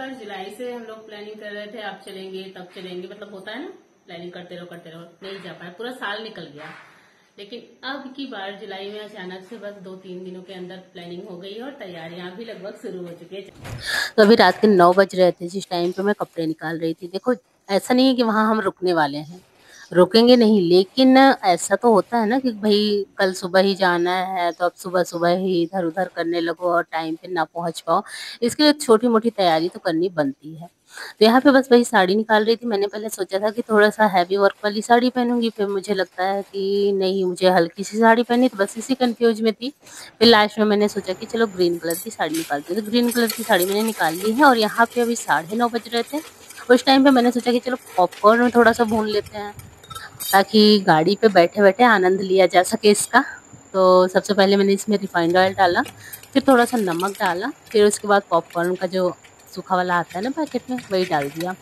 नमस्कार। जुलाई से हम लोग प्लानिंग कर रहे थे, आप चलेंगे तब चलेंगे, मतलब होता है ना, प्लानिंग करते रहो नहीं जा पाए, पूरा साल निकल गया। लेकिन अब की बार जुलाई में अचानक से बस 2-3 दिनों के अंदर प्लानिंग हो गई और तैयारियां भी लगभग शुरू हो चुकी है। तो अभी रात के 9 बज रहे थे जिस टाइम पे मैं कपड़े निकाल रही थी। देखो, ऐसा नहीं है कि वहां हम रुकने वाले हैं, रुकेंगे नहीं, लेकिन ऐसा तो होता है ना कि भाई कल सुबह ही जाना है तो अब सुबह सुबह ही इधर उधर करने लगो और टाइम पे ना पहुंच पाओ। इसके लिए छोटी मोटी तैयारी तो करनी बनती है। तो यहाँ पे बस वही साड़ी निकाल रही थी। मैंने पहले सोचा था कि थोड़ा सा हैवी वर्क वाली साड़ी पहनूंगी, फिर मुझे लगता है कि नहीं, मुझे हल्की सी साड़ी पहनी, तो बस इसी कंफ्यूज में थी। फिर लास्ट में मैंने सोचा कि चलो ग्रीन कलर की साड़ी निकालती हूँ, तो ग्रीन कलर की साड़ी मैंने निकाल ली है। और यहाँ पे अभी 9:30 बज रहे थे। उस टाइम पे मैंने सोचा कि चलो पॉपकॉर्न में थोड़ा सा भून लेते हैं ताकि गाड़ी पे बैठे बैठे आनंद लिया जा सके इसका। तो सबसे पहले मैंने इसमें रिफाइंड ऑयल डाला, फिर थोड़ा सा नमक डाला, फिर उसके बाद पॉपकॉर्न का जो सूखा वाला आता है ना पैकेट में, वही डाल दिया।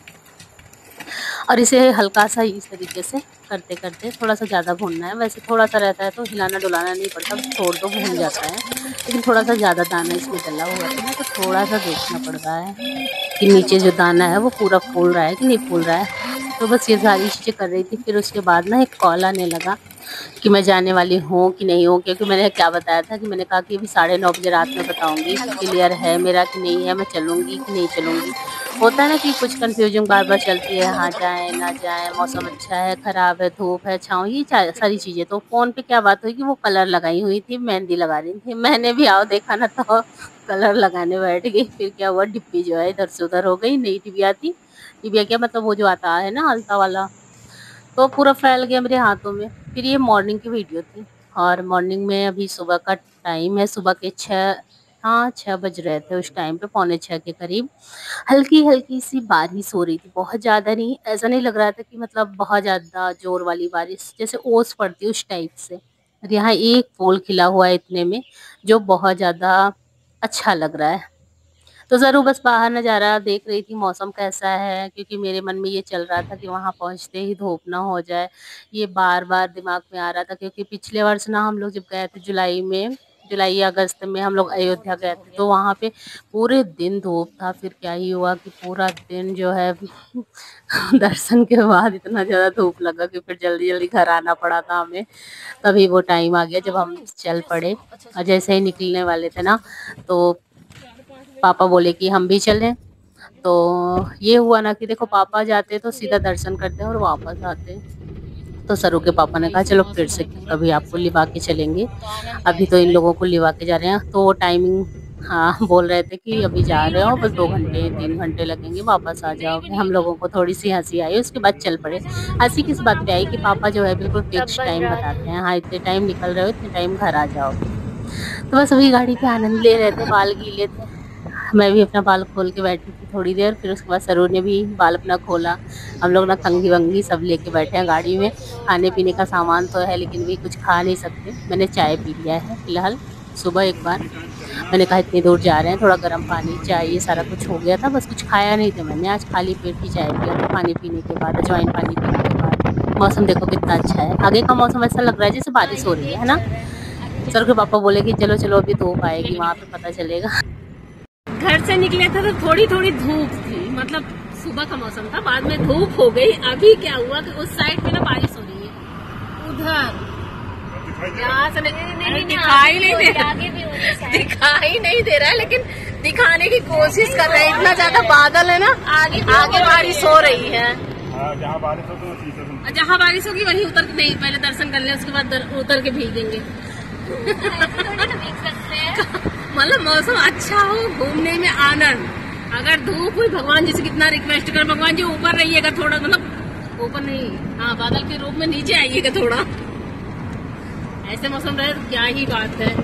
और इसे हल्का सा इस तरीके से करते करते थोड़ा सा ज़्यादा भूनना है। वैसे थोड़ा सा रहता है तो हिलाना डुलाना नहीं पड़ता, छोड़ दो भून जाता है। लेकिन थोड़ा सा ज़्यादा दाना इसमें डला हुआ है तो थोड़ा सा देखना पड़ रहा है कि नीचे जो दाना है वो पूरा फूल रहा है कि नहीं फूल रहा है। तो बस ये सारी चीज़ें कर रही थी। फिर उसके बाद ना एक कॉल आने लगा कि मैं जाने वाली हूँ कि नहीं हूँ, क्योंकि मैंने क्या बताया था कि मैंने कहा कि अभी 9:30 बजे रात में बताऊँगी क्लियर है मेरा कि नहीं है, मैं चलूँगी कि नहीं चलूँगी। होता है ना कि कुछ कंफ्यूजन बार बार चलती है, हाँ जाएँ ना जाएँ, मौसम अच्छा है, ख़राब है, धूप है, छाँव, ये सारी चीज़ें। तो फ़ोन पे क्या बात हुई कि वो कलर लगाई हुई थी, मेहंदी लगा रही थी। मैंने भी आओ देखा ना तो कलर लगाने बैठ गई। फिर क्या हुआ, डिब्बी जो है इधर से उधर हो गई। नई डिबिया थी, डिबिया क्या मतलब वो जो आता है ना अलता वाला, तो पूरा फैल गया मेरे हाथों में। फिर ये मॉर्निंग की वीडियो थी और मॉर्निंग में अभी सुबह का टाइम है, सुबह के 6 बज रहे थे उस टाइम पे, 5:45 के करीब। हल्की हल्की सी बारिश हो रही थी, बहुत ज़्यादा नहीं। ऐसा नहीं लग रहा था कि मतलब बहुत ज़्यादा जोर वाली बारिश, जैसे ओस पड़ती है उस टाइप से। और यहाँ एक फूल खिला हुआ है इतने में, जो बहुत ज़्यादा अच्छा लग रहा है। तो ज़रूर बस बाहर नज़ारा देख रही थी, मौसम कैसा है, क्योंकि मेरे मन में ये चल रहा था कि वहाँ पहुँचते ही धूप ना हो जाए। ये बार-बार दिमाग में आ रहा था, क्योंकि पिछले वर्ष ना हम लोग जब गए थे जुलाई या अगस्त में हम लोग अयोध्या गए थे, तो वहाँ पे पूरे दिन धूप था। फिर क्या ही हुआ कि पूरा दिन जो है दर्शन के बाद इतना ज़्यादा धूप लगा कि फिर जल्दी-जल्दी घर आना पड़ा था हमें। तभी वो टाइम आ गया जब हम चल पड़े। और जैसे ही निकलने वाले थे ना, तो पापा बोले कि हम भी चलें। तो ये हुआ ना कि देखो, पापा जाते तो सीधा दर्शन करते और वापस आते। तो सरू के पापा ने कहा चलो फिर से कभी आपको लिवा के चलेंगे, अभी तो इन लोगों को लिवा के जा रहे हैं। तो वो टाइमिंग, हाँ, बोल रहे थे कि अभी जा रहे हो, बस 2 घंटे 3 घंटे लगेंगे, वापस आ जाओगे। हम लोगों को थोड़ी सी हंसी आई, उसके बाद चल पड़े। हंसी किस बात पे आई कि पापा जो है बिल्कुल फिक्स टाइम बताते हैं, हाँ इतने टाइम निकल रहे हो, इतने टाइम घर आ जाओगे। तो बस वही गाड़ी पे आनंद ले रहे थे, बाल गीले थे। मैं भी अपना बाल खोल के बैठी थी थोड़ी देर। फिर उसके बाद सरू ने भी बाल अपना खोला। हम लोग ना कंघी वंघी सब लेके बैठे हैं गाड़ी में। खाने पीने का सामान तो है, लेकिन भी कुछ खा नहीं सकते। मैंने चाय पी लिया है फिलहाल, सुबह एक बार। मैंने कहा इतनी दूर जा रहे हैं, थोड़ा गर्म पानी, चाय, ये सारा कुछ हो गया था। बस कुछ खाया नहीं था मैंने आज, खाली पेट ही चाय पिया था पानी पीने के बाद, अजवाइन पानी पीने के बाद। मौसम देखो कितना अच्छा है, आगे का मौसम ऐसा लग रहा है जैसे बारिश हो रही है ना। सर के पापा बोले कि चलो चलो अभी धूप आएगी, वहाँ पे पता चलेगा। घर से निकले थे तो थोड़ी थोड़ी धूप थी, मतलब सुबह का मौसम था, बाद में धूप हो गई। अभी क्या हुआ कि उस साइड पे ना बारिश हो रही है, उधर यहाँ से दिखाई नहीं दे रहा, दिखाई नहीं दे रहा है, लेकिन दिखाने की कोशिश कर रहे हैं। इतना ज्यादा बादल है ना, आगे बारिश हो रही है। जहाँ बारिश होगी वहीं उतर के, नहीं पहले दर्शन कर ले, उसके बाद उतर के भीगेंगे। मतलब मौसम अच्छा हो, घूमने में आनंद। अगर धूप हुई, भगवान जी से कितना रिक्वेस्ट कर, भगवान जी ऊपर रहिएगा थोड़ा, मतलब ऊपर नहीं, हाँ बादल के रूप में नीचे आइएगा थोड़ा। ऐसे मौसम रहे तो क्या ही बात है।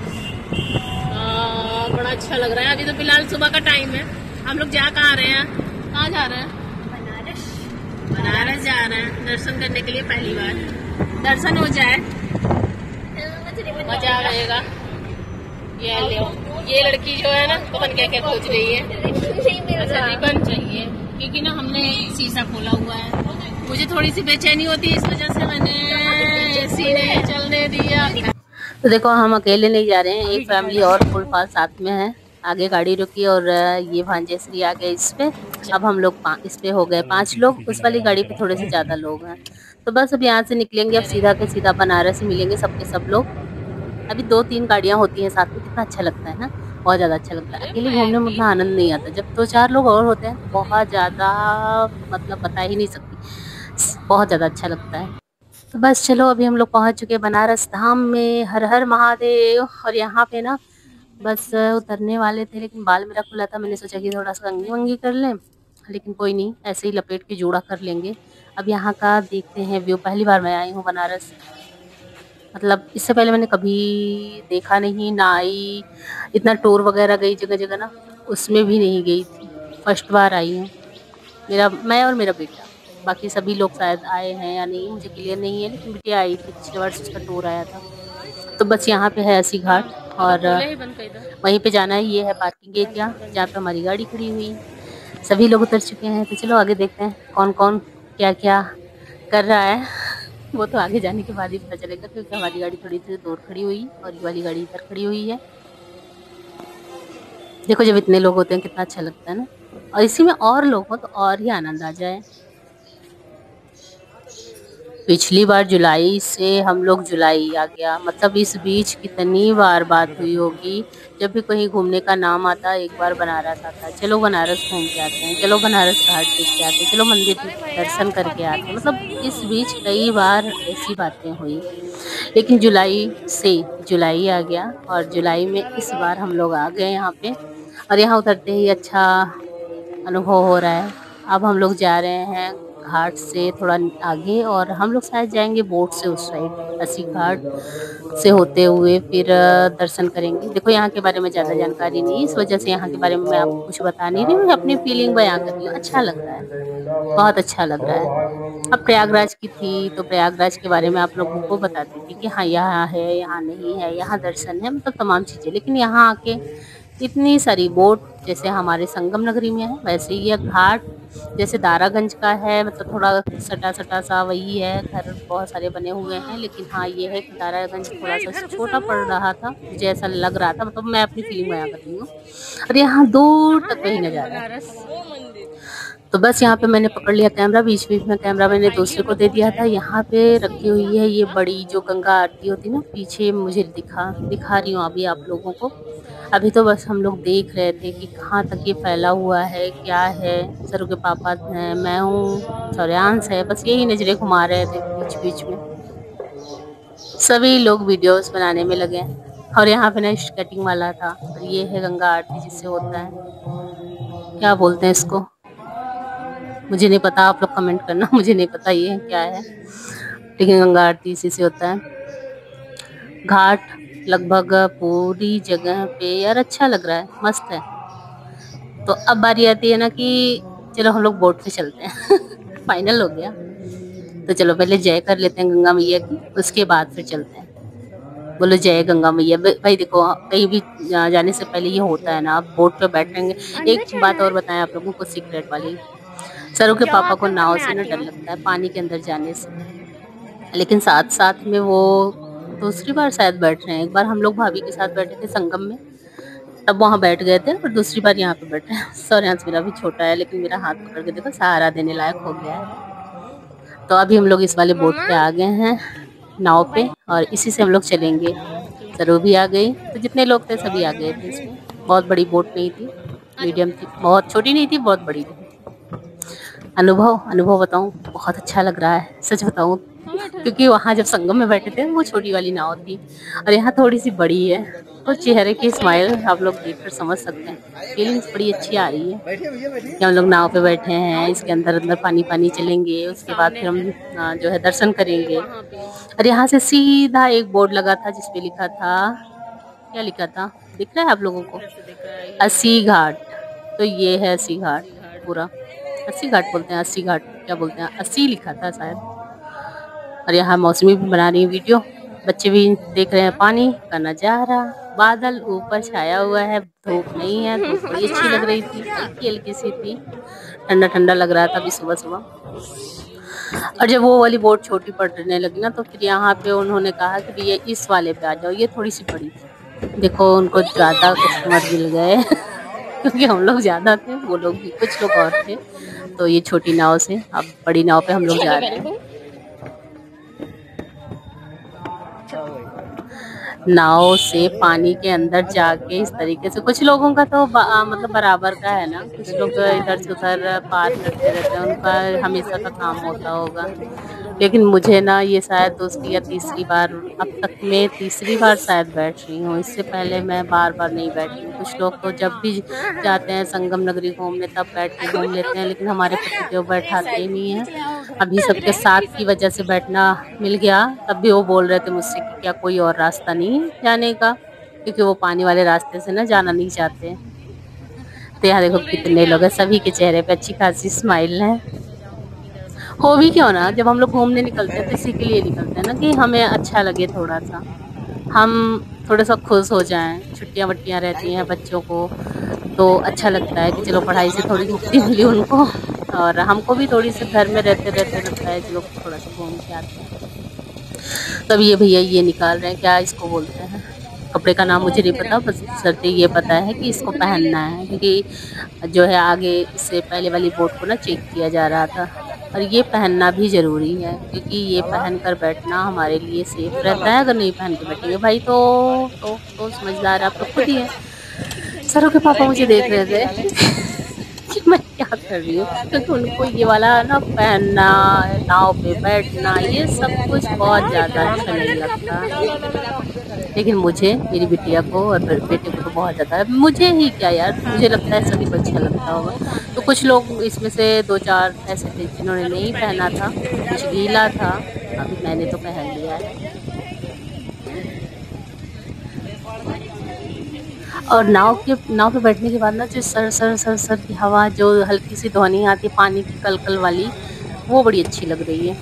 बड़ा अच्छा लग रहा है। अभी तो फिलहाल सुबह का टाइम है। हम लोग कहाँ रहे हैं, कहाँ जा रहे हैं? बनारस जा रहे हैं दर्शन करने के लिए। पहली बार दर्शन हो जाए, मजा रहेगा। ये लड़की जो है ना, पता क्या क्या खोज रही है। अच्छा, रिबन चाहिए, क्योंकि ना हमने शीशा खोला हुआ है। मुझे थोड़ी सी बेचैनी होती है, इस वजह से मैंने एसी नहीं चलने दिया। तो देखो, हम अकेले नहीं जा रहे हैं, एक फैमिली और फुल फाल साथ में है। आगे गाड़ी रुकी और ये भांजेश्री आ गए इस पे। अब हम लोग इस पे हो गए 5 लोग, उस वाली गाड़ी पे थोड़े से ज़्यादा लोग हैं। तो बस अब यहाँ से निकलेंगे, अब सीधा के सीधा बनारस ही मिलेंगे सबके सब लोग। अभी 2-3 गाड़ियाँ होती हैं साथ में, कितना अच्छा लगता है ना, बहुत ज़्यादा अच्छा लगता है। अकेले घूमने में उतना आनंद नहीं आता, जब 2-4 लोग और होते हैं बहुत ज़्यादा, मतलब बता ही नहीं सकती, बहुत ज़्यादा अच्छा लगता है। तो बस चलो, अभी हम लोग पहुँच चुके हैं बनारस धाम में। हर हर महादेव। और यहाँ पे ना बस उतरने वाले थे, लेकिन बाल मेरा खुला था, मैंने सोचा कि थोड़ा सा कंघी वंगी कर लें, लेकिन कोई नहीं, ऐसे ही लपेट के जूड़ा कर लेंगे। अब यहाँ का देखते हैं व्यू। पहली बार मैं आई हूँ बनारस, मतलब इससे पहले मैंने कभी देखा नहीं ना, आई इतना टूर वगैरह गई जगह जगह ना, उसमें भी नहीं गई थी, फर्स्ट बार आई हूँ। मैं और मेरा बेटा, बाकी सभी लोग शायद आए हैं या नहीं मुझे क्लियर नहीं है, लेकिन बिटिया आई थी, पिछले वर्ष उसका टूर आया था। तो बस यहाँ पे है अस्सी घाट, और वहीं पे जाना है। ये है पार्किंग एरिया जहाँ पे हमारी गाड़ी खड़ी हुई। सभी लोग उतर चुके हैं, तो चलो आगे देखते हैं कौन कौन क्या क्या कर रहा है। वो तो आगे जाने के बाद ही पता चलेगा, क्योंकि हमारी गाड़ी थोड़ी सी दूर खड़ी हुई और ये वाली गाड़ी इधर खड़ी हुई है। देखो जब इतने लोग होते हैं कितना अच्छा लगता है ना, और इसी में और लोग हो तो और ही आनंद आ जाए। पिछली बार जुलाई से हम लोग जुलाई आ गया, मतलब इस बीच कितनी बार बात हुई होगी। जब भी कहीं घूमने का नाम आता एक बार बनारस आता है, चलो बनारस घूम के आते हैं, चलो बनारस घाट देख के आते हैं, चलो मंदिर दर्शन करके आते हैं। मतलब इस बीच कई बार ऐसी बातें हुई, लेकिन जुलाई आ गया, और जुलाई में इस बार हम लोग आ गए यहाँ पे। और यहाँ उतरते ही अच्छा अनुभव हो रहा है। अब हम लोग जा रहे हैं घाट से थोड़ा आगे, और हम लोग शायद जाएंगे बोट से उस साइड, अस्सी घाट से होते हुए फिर दर्शन करेंगे। देखो यहाँ के बारे में ज़्यादा जानकारी नहीं, इस वजह से यहाँ के बारे में मैं आपको कुछ बता नहीं रही हूँ, अपनी फीलिंग बयां कर रही हूँ। अच्छा लग रहा है, बहुत अच्छा लग रहा है। अब प्रयागराज की थी तो प्रयागराज के बारे में आप लोगों को बताती थी कि हाँ यहाँ है, यहाँ नहीं है, यहाँ दर्शन है, मतलब तमाम चीज़ें। लेकिन यहाँ आके इतनी सारी बोट, जैसे हमारे संगम नगरी में है वैसे ही है घाट, जैसे दारागंज का है, मतलब थोड़ा सटा सटा सा वही है, घर बहुत सारे बने हुए हैं। लेकिन हाँ ये है कि दारागंज थोड़ा सा छोटा पड़ रहा था, मुझे ऐसा लग रहा था, मतलब मैं अपनी फीलिंग बयां कर रही हूँ। और यहाँ दूर तक वही नजारा है। तो बस यहाँ पे मैंने पकड़ लिया कैमरा, बीच बीच में कैमरा मैंने दूसरे को दे दिया था। यहाँ पे रखी हुई है ये बड़ी जो गंगा आरती होती है ना, पीछे मुझे दिखा रही हूँ अभी आप लोगों को। अभी तो बस हम लोग देख रहे थे कि कहाँ तक ये फैला हुआ है, क्या है। सरू के पापा हैं, मैं हूँ, सौर्यांश है, बस यही नजरें घुमा रहे थे बीच बीच में। सभी लोग वीडियोस बनाने में लगे हैं। और यहाँ पे ना स्केटिंग वाला था, और ये है गंगा आरती जिससे होता है, क्या बोलते हैं इसको, मुझे नहीं पता, आप लोग कमेंट करना, मुझे नहीं पता ये क्या है, लेकिन गंगा आरती इसी से होता है। घाट लगभग पूरी जगह पे यार अच्छा लग रहा है, मस्त है। तो अब बारी आती है ना कि चलो हम लोग बोट पे चलते हैं। फाइनल हो गया, तो चलो पहले जय कर लेते हैं गंगा मैया की, उसके बाद फिर चलते हैं। बोलो जय गंगा मैया। भाई देखो कहीं भी जाने से पहले ये होता है ना, आप बोट पे बैठेंगे। एक बात और बताएं आप लोगों को सीक्रेट वाली, सरू के पापा को नाव से ना डर लगता है पानी के अंदर जाने से, लेकिन साथ साथ में वो दूसरी बार शायद बैठ रहे हैं। एक बार हम लोग भाभी के साथ बैठे थे संगम में, तब वहाँ बैठ गए थे, और दूसरी बार यहाँ पे बैठे हैं। सौर्यांश मेरा भी छोटा है, लेकिन मेरा हाथ पकड़ के देखो सहारा देने लायक हो गया है। तो अभी हम लोग इस वाले बोट पे आ गए हैं, नाव पे, और इसी से हम लोग चलेंगे। सरू भी आ गई, तो जितने लोग थे सभी आ गए थे इसमें। बहुत बड़ी बोट नहीं थी, मीडियम थी, बहुत छोटी नहीं थी, बहुत बड़ी थी। अनुभव बताऊं, बहुत अच्छा लग रहा है, सच बताऊं, क्योंकि वहाँ जब संगम में बैठे थे वो छोटी वाली नाव थी, और यहाँ थोड़ी सी बड़ी है। तो चेहरे की स्माइल आप लोग देखकर समझ सकते हैं, फीलिंग्स बड़ी अच्छी आ रही है कि हम लोग नाव पे बैठे हैं, इसके अंदर अंदर पानी पानी चलेंगे, उसके बाद फिर हम जो है दर्शन करेंगे। और यहाँ से सीधा एक बोर्ड लगा था जिसपे लिखा था, क्या लिखा था दिख रहा है आप लोगों को, अस्सी घाट। तो ये है अस्सी घाट पूरा, अस्सी घाट बोलते हैं, अस्सी घाट क्या बोलते हैं, 80 लिखा था शायद। और यहाँ मौसमी भी बना रही है वीडियो, बच्चे भी देख रहे हैं पानी का नजारा। बादल ऊपर छाया हुआ है, धूप नहीं है, धूप बड़ी अच्छी लग रही थी, हल्की हल्की सी थी, ठंडा ठंडा लग रहा था अभी सुबह सुबह। और जब वो वाली बोट छोटी पड़ने लगी ना, तो फिर यहाँ पे उन्होंने कहा कि ये इस वाले पे आ जाओ, ये थोड़ी सी बड़ी थी, देखो उनको ज़्यादा कस्टमर मिल गए क्योंकि हम लोग ज़्यादा थे, वो लोग भी कुछ लोग और थे। तो ये छोटी नाव से अब बड़ी नाव पे हम लोग जा रहे हैं। नाव से पानी के अंदर जाके इस तरीके से कुछ लोगों का तो मतलब बराबर का है ना, कुछ लोग तो इधर से उधर पार करते रहते हैं, उनका हमेशा का काम होता होगा। लेकिन मुझे ना ये शायद दूसरी या तीसरी बार, अब तक मैं तीसरी बार शायद बैठ रही हूँ, इससे पहले मैं बार बार नहीं बैठी हूँ। कुछ लोग तो जब भी जाते हैं संगम नगरी घूमने तब बैठ के घूम लेते हैं, लेकिन हमारे पतिदेव बैठाते ही नहीं है। अभी सबके साथ की वजह से बैठना मिल गया, तब भी वो बोल रहे थे मुझसे कि क्या कोई और रास्ता नहीं है जाने का, क्योंकि वो पानी वाले रास्ते से ना जाना नहीं चाहते। तो यहाँ देखो कितने लोग हैं, सभी के चेहरे पे अच्छी खासी स्माइल है। हो भी क्यों ना, जब हम लोग घूमने निकलते हैं तो इसी के लिए निकलते हैं ना, कि हमें अच्छा लगे, थोड़ा सा हम थोड़ा सा खुश हो जाएं। छुट्टियां वट्टियां रहती हैं बच्चों को तो अच्छा लगता है कि चलो पढ़ाई से थोड़ी मुक्ति मिली उनको, और हमको भी थोड़ी सी घर में रहते रहते लगता है चलो थोड़ा सा घूम के आते हैं। तब ये भैया ये निकाल रहे हैं, क्या इसको बोलते हैं, कपड़े का नाम मुझे नहीं पता, बस शर्त ये पता है कि इसको पहनना है, क्योंकि जो है आगे इससे पहले वाली बोट को ना चेक किया जा रहा था। और ये पहनना भी ज़रूरी है, क्योंकि ये पहन कर बैठना हमारे लिए सेफ रहता है। अगर नहीं पहन के बैठेंगे भाई तो समझदार आप तो खुद ही है। सरों के पापा मुझे देख रहे थे कि मैं क्या कर रही हूँ, क्योंकि उनको ये वाला ना पहनना, नाव पे बैठना, ये सब कुछ बहुत ज़्यादा अच्छा नहीं लगता। लेकिन मुझे, मेरी बिटिया को और बेटे को तो बहुत ज़्यादा, मुझे ही क्या यार, मुझे लगता है सभी को अच्छा लगता होगा। तो कुछ लोग इसमें से 2-4 ऐसे थे जिन्होंने नहीं पहना था, कुछ गीला था, अभी मैंने तो पहन लिया है। और नाव पे बैठने के बाद ना जो सर सर सर सर की हवा, जो हल्की सी ध्वनि आती है पानी की कलकल वाली, वो बड़ी अच्छी लग रही है।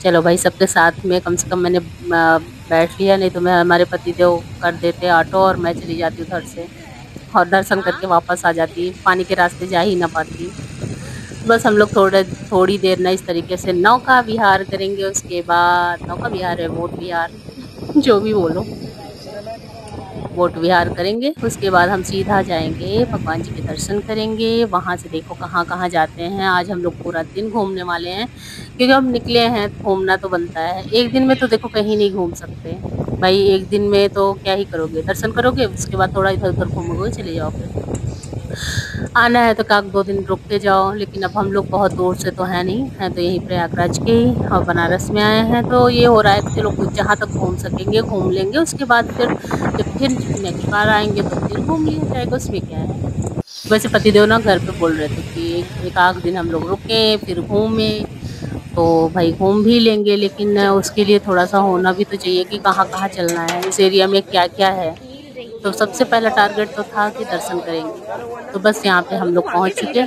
चलो भाई सबके साथ में कम से कम मैंने बैठ लिया, नहीं तो मैं हमारे पतिदेव कर देते ऑटो और मैं चली जाती उधर से और दर्शन करके वापस आ जाती, पानी के रास्ते जा ही ना पाती। बस हम लोग थोड़ी देर ना इस तरीके से नौका विहार करेंगे, उसके बाद नौका विहार है, बोट विहार जो भी बोलो, बोट विहार करेंगे। उसके बाद हम सीधा जाएंगे भगवान जी के दर्शन करेंगे। वहाँ से देखो कहाँ कहाँ जाते हैं, आज हम लोग पूरा दिन घूमने वाले हैं, क्योंकि हम निकले हैं घूमना तो बनता है। एक दिन में तो देखो कहीं नहीं घूम सकते भाई, एक दिन में तो क्या ही करोगे, दर्शन करोगे उसके बाद थोड़ा इधर उधर घूमोगे चले जाओगे। आना है तो काक 2 दिन रुक के जाओ, लेकिन अब हम लोग बहुत दूर से तो है नहीं, है तो यहीं प्रयागराज के ही और बनारस में आए हैं। तो ये हो रहा है कि चलो कुछ जहाँ तक घूम सकेंगे घूम लेंगे, उसके बाद फिर जब फिर नेक्स्ट बार आएंगे तो फिर घूम लिया जाएगा, उसमें क्या है। वैसे पतिदेव ना घर पे बोल रहे थे कि एक आध दिन हम लोग रुकें फिर घूमें, तो भाई घूम भी लेंगे, लेकिन उसके लिए थोड़ा सा होना भी तो चाहिए कि कहाँ कहाँ चलना है, इस एरिया में क्या क्या है। तो सबसे पहला टारगेट तो था कि दर्शन करेंगे, तो बस यहाँ पे हम लोग पहुँच चुके,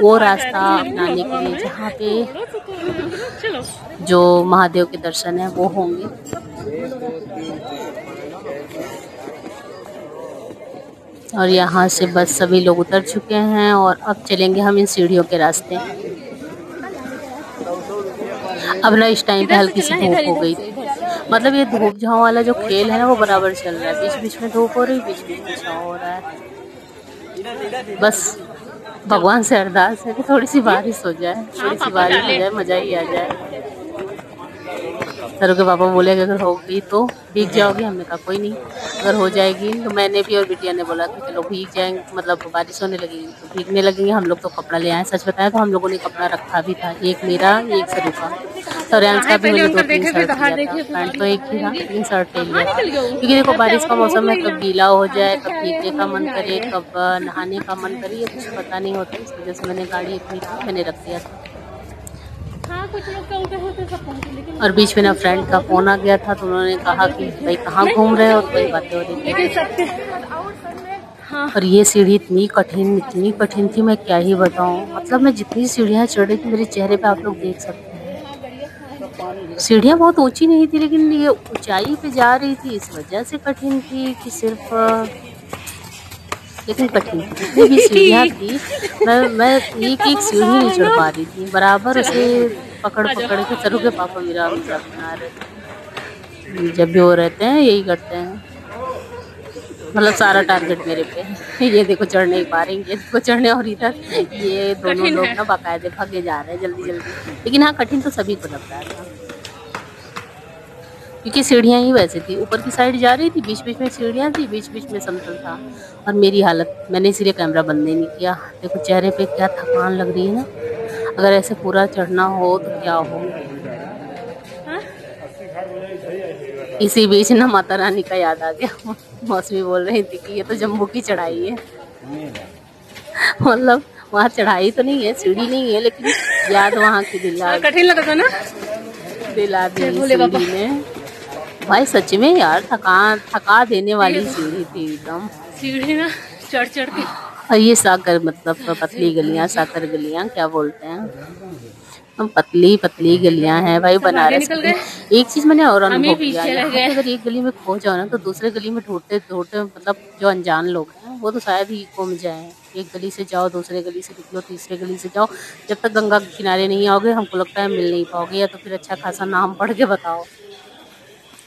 वो रास्ता अपनाने के लिए जहाँ पे जो महादेव के दर्शन है वो होंगे। और यहाँ से बस सभी लोग उतर चुके हैं और अब चलेंगे हम इन सीढ़ियों के रास्ते। अब ना इस टाइम पे हल्की सी धूप हो गई, मतलब ये धूप छाँव वाला जो खेल है ना वो बराबर चल रहा है, बीच बीच में धूप हो रही, बीच बीच में छाँव हो रहा है। बस भगवान से अरदास है कि थोड़ी सी बारिश हो जाए, थोड़ी सी बारिश हो जाए, मज़ा ही आ जाए। सरों के पापा बोले अगर हो गई तो भीग जाओगी, हमने कहा कोई नहीं, अगर हो जाएगी तो मैंने भी और बिटिया ने बोला कि चलो भीग जाएंगे, मतलब बारिश होने लगेगी तो भीगने लगेंगे। हम लोग तो कपड़ा ले आए, सच बताया तो हम लोगों ने कपड़ा रखा भी था, एक मेरा एक सरू का, तो रेंज का भी मैंने 2-3 शर्ट लिया था, पैंट तो एक ही था, 3 शर्ट ले लिया, क्योंकि देखो बारिश का मौसम है, कब गीला हो जाए, कब भीगने का मन करे, कब नहाने का मन करे, ये कुछ पता नहीं होता। इस वजह से मैंने गाड़ी अपनी मैंने रख दिया था। और बीच में ना फ्रेंड का फोन आ गया था, तो उन्होंने कहा कि भाई कहाँ घूम रहे हो, तो वही बातें हो रही थी। और ये सीढ़ी इतनी कठिन थी, मैं क्या ही बताऊं, मतलब मैं जितनी सीढ़ियाँ चढ़ रही थी मेरे चेहरे पे आप लोग देख सकते हैं, सीढ़ियाँ बहुत ऊंची नहीं थी, लेकिन ये ऊंचाई पे जा रही थी, इस वजह से कठिन थी कि सिर्फ, लेकिन कठिन थी, जितनी भी सीढ़ियाँ थी मैं एक एक सीढ़ी नहीं चढ़ पा रही थी, बराबर उसे पकड़ के सरू के पापा मेरा मजाक बना रहे थे। जब भी वो रहते हैं यही करते हैं, मतलब सारा टारगेट मेरे पे है। ये देखो चढ़ नहीं पा रही, ये देखो चढ़ने, और इधर ये दोनों लोग ना बाकायदे भागे जा रहे हैं जल्दी जल्दी। लेकिन हाँ, कठिन तो सभी को लग रहा था, क्योंकि सीढ़ियाँ ही वैसे थी, ऊपर की साइड जा रही थी, बीच बीच में सीढ़ियाँ थी, बीच बीच में समतल था। और मेरी हालत, मैंने इसीलिए कैमरा बंद नहीं किया। देखो चेहरे पे क्या थकान लग रही है ना। अगर ऐसे पूरा चढ़ना हो तो क्या हो। हाँ? इसी बीच ना माता रानी का याद आ गया। मौसमी बोल रही थी कि ये तो जम्मू की चढ़ाई है। मतलब वहाँ चढ़ाई तो नहीं है, सीढ़ी नहीं है, लेकिन याद वहाँ की दिला, कठिन लगा था ना, दिला दी सीढ़ी ने। भाई सच में यार, थका देने वाली सीढ़ी थी एकदम। सीढ़ी ना चढ़ चढ़ के। और ये साकर, मतलब पतली गलियां, साकर गलियां क्या बोलते हैं हम, पतली पतली गलियां हैं भाई बनारस की। एक चीज मैंने और अनुभव किया, यहाँ पे अगर एक गली में खो जाओ ना तो दूसरे गली में ढूंढते ढूंढते, मतलब जो अनजान लोग हैं वो तो शायद ही गुम जाए। एक गली से जाओ, दूसरे गली से निकलो, तीसरे गली से जाओ, जब तक गंगा के किनारे नहीं आओगे हमको लगता है मिल नहीं पाओगे, या तो फिर अच्छा खासा नाम पढ़ के बताओ।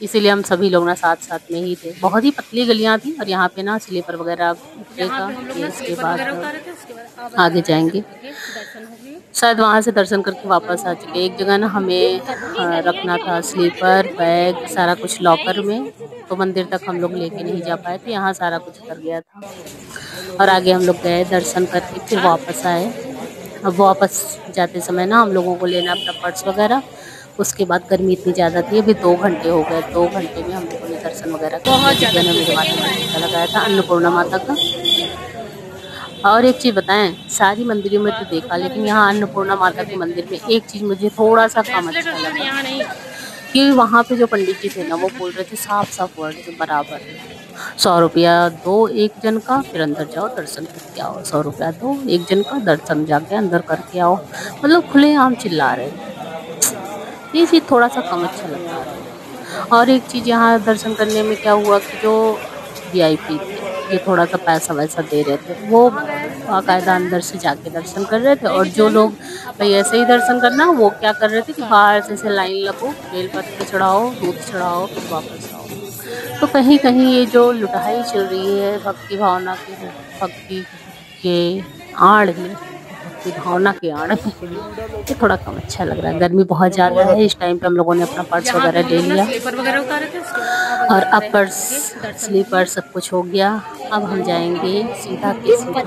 इसीलिए हम सभी लोग ना साथ साथ में ही थे। बहुत ही पतली गलियां थी, और यहाँ पे ना स्लीपर वगैरह का, इसके बाद आगे जाएंगे, शायद वहाँ से दर्शन करके वापस आ चुके। एक जगह ना हमें रखना था स्लीपर, बैग, सारा कुछ लॉकर में, तो मंदिर तक हम लोग लेके नहीं जा पाए थे, यहाँ सारा कुछ कर गया था। और आगे हम लोग गए, दर्शन करके फिर वापस आए। अब वापस जाते समय ना हम लोगों को लेना अपना पर्स वगैरह। उसके बाद गर्मी इतनी ज़्यादा थी, अभी 2 घंटे हो गए, 2 घंटे में हम लोगों ने दर्शन वगैरह कर लिया। मेरे माता का टीका लगाया था, अन्नपूर्णा माता का। और एक चीज़ बताएं, सारी मंदिरों में तो देखा, लेकिन यहाँ अन्नपूर्णा माता के मंदिर में एक चीज़ मुझे थोड़ा सा कम अच्छा लगा, कि वहाँ पे जो पंडित जी थे ना वो बोल रहे थे साफ साफ वर्ड के बराबर, 100 रुपया दो एक जन का, फिर अंदर जाओ दर्शन करके आओ, 100 रुपया दो एक जन का, दर्शन जाके अंदर करके आओ। मतलब खुलेआम चिल्ला रहे थे। ये चीज़ थोड़ा सा कम अच्छा लग रहा है। और एक चीज़ यहाँ दर्शन करने में क्या हुआ कि जो वीआईपी थे, ये थोड़ा सा पैसा वैसा दे रहे थे, वो बाकायदा अंदर से जाके दर्शन कर रहे थे। और जो लोग भाई ऐसे ही दर्शन करना, वो क्या कर रहे थे कि बाहर से ऐसे लाइन लगो, बेलपत्र चढ़ाओ, दूध चढ़ाओ, फिर वापस आओ। तो कहीं कहीं ये जो लुटाई चल रही है भक्ति भावना की, भक्ति के आड़ में, भक्ति भावना के आड़ में, ये थोड़ा कम अच्छा लग रहा है। गर्मी बहुत ज़्यादा है, इस टाइम पे हम लोगों ने अपना पर्स वगैरह ले लिया, और अब पर्स स्लीपर सब कुछ हो गया। अब हम जाएंगे सीधा के सीधा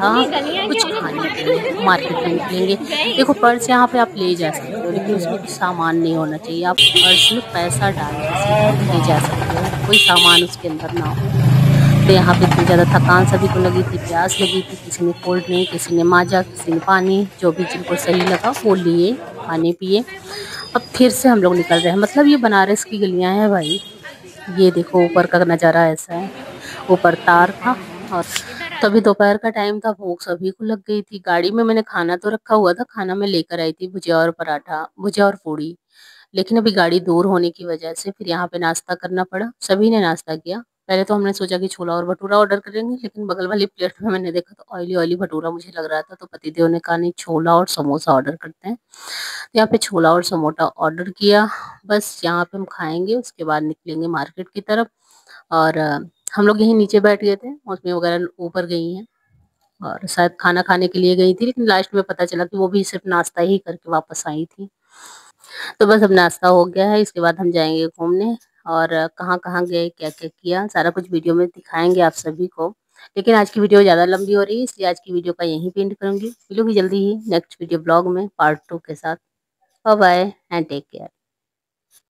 कुछ खाने के लिए, मार्केट में निकलेंगे। देखो पर्स यहाँ पे आप ले जा सकते हो, लेकिन उसमें कुछ सामान नहीं होना चाहिए। आप पर्स में पैसा डाल के ले जा सकते हो, कोई सामान उसके अंदर ना हो। तो यहाँ पे इतनी ज़्यादा थकान सभी को लगी थी, प्यास लगी थी, किसी ने कोल्ड ड्रिंक, किसी ने माजा, किसी ने पानी, जो भी जिनको सही लगा वो लिए, पानी पिए। अब फिर से हम लोग निकल रहे हैं, मतलब ये बनारस की गलियाँ हैं भाई। ये देखो ऊपर का नज़ारा ऐसा है, ऊपर तार था, और तभी दोपहर का टाइम था, भूख सभी को लग गई थी। गाड़ी में मैंने खाना तो रखा हुआ था, खाना मैं लेकर आई थी, भुजिया और पराठा, भुजिया और पूड़ी। लेकिन अभी गाड़ी दूर होने की वजह से फिर यहाँ पे नाश्ता करना पड़ा, सभी ने नाश्ता किया। पहले तो हमने सोचा कि छोला और भटूरा ऑर्डर करेंगे, लेकिन बगल वाली प्लेट में मैंने देखा तो ऑयली ऑयली भटूरा मुझे लग रहा था, तो पतिदेव ने कहा नहीं, छोला और समोसा ऑर्डर करते हैं। तो यहाँ पे छोला और समोसा ऑर्डर किया। बस यहाँ पे हम खाएंगे, उसके बाद निकलेंगे मार्केट की तरफ। और हम लोग यहीं नीचे बैठ गए थे, मौसमी वगैरह ऊपर गई हैं, और शायद खाना खाने के लिए गई थी, लेकिन लास्ट में पता चला कि वो भी सिर्फ नाश्ता ही करके वापस आई थी। तो बस अब नाश्ता हो गया है, इसके बाद हम जाएंगे घूमने। और कहाँ कहाँ गए, क्या क्या किया, सारा कुछ वीडियो में दिखाएंगे आप सभी को। लेकिन आज की वीडियो ज़्यादा लंबी हो रही है, इसलिए आज की वीडियो का यहीं पे एंड करूँगी। मिलूंगी जल्दी ही नेक्स्ट वीडियो ब्लॉग में पार्ट 2 के साथ। Bye bye and take care.